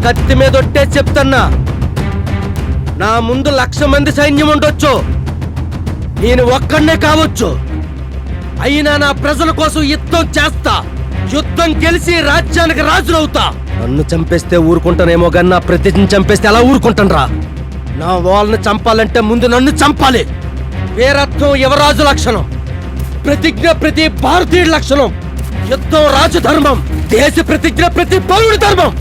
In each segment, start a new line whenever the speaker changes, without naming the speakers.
కత్తి మీద ఒట్టే చెప్తున్నా, నా ముందు 1,00,000 మంది సైన్యం ఉండొచ్చు, నేను ఒక్కడనే కావచ్చు. అయినా నా ప్రజల కోసం యుద్ధం చేస్తా. యుద్ధం గెలిచి రాజ్యానికి రాజునవుతా. నన్ను చంపేస్తే ఊరుకుంటానేమో గాని నా ప్రతిజ్ఞ చంపేస్తే ఎలా ఊరుకుంటానరా? నా వాళ్ళని చంపాలంటే ముందు నన్ను చంపాలి. వీరత్వం యువరాజు లక్షణం, ప్రతిజ్ఞ ప్రతి భారతీయుడి లక్షణం. యుద్ధం రాజధర్మం, దేశ ప్రతిజ్ఞ ప్రతి పౌరుడి ధర్మం.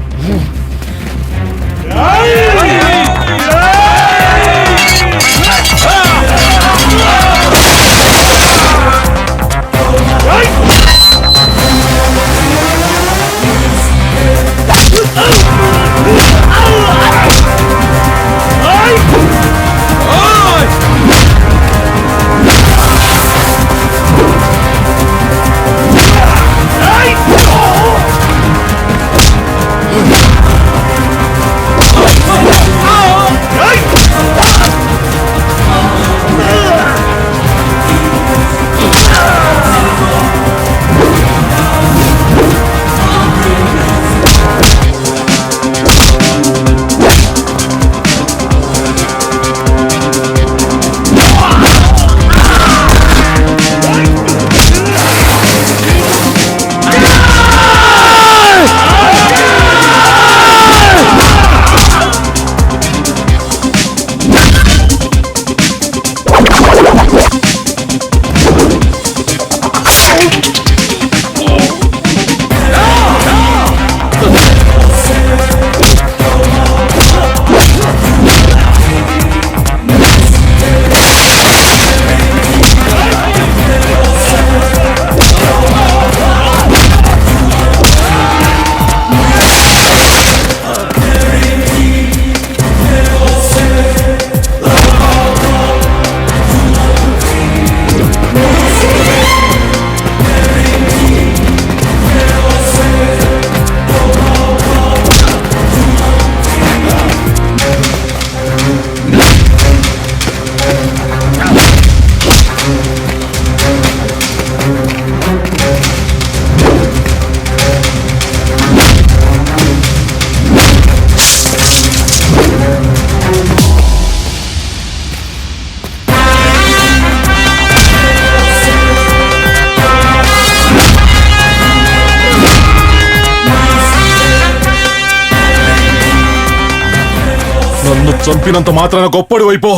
నన్ను చంపినంత మాత్రాన గొప్పడి వైపో.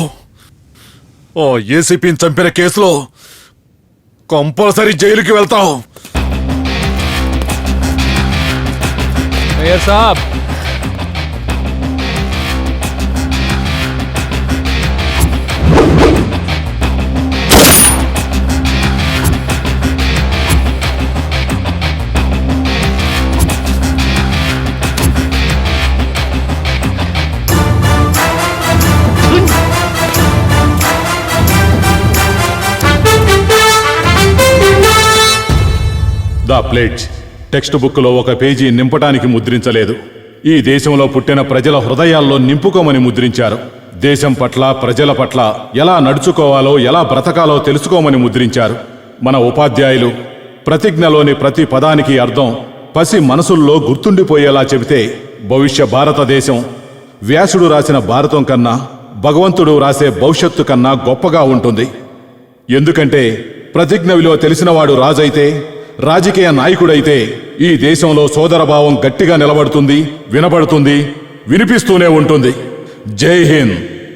ఓ ఏసీపీని చంపిన కేసులో కంపల్సరీ జైలుకి వెళ్తావు.
మేయర్ సాబ్,
ద ప్లేజ్ టెక్స్ట్ బుక్ లో ఒక పేజీ నింపటానికి ముద్రించలేదు. ఈ దేశంలో పుట్టిన ప్రజల హృదయాల్లో నింపుకోమని ముద్రించారు. దేశం పట్ల, ప్రజల పట్ల ఎలా నడుచుకోవాలో, ఎలా బ్రతకాలో తెలుసుకోమని ముద్రించారు. మన ఉపాధ్యాయులు ప్రతిజ్ఞలోని ప్రతి పదానికి అర్థం పసి మనసుల్లో గుర్తుండిపోయేలా చెబితే భవిష్య భారతదేశం వ్యాసుడు రాసిన భారతం కన్నా, భగవంతుడు రాసే భవిష్యత్తు కన్నా గొప్పగా ఉంటుంది. ఎందుకంటే ప్రతిజ్ఞ విలువ తెలిసినవాడు రాజైతే, రాజకీయ నాయకుడైతే ఈ దేశంలో సోదరభావం గట్టిగా నిలబడుతుంది, వినబడుతుంది, వినిపిస్తూనే ఉంటుంది. జై హింద్.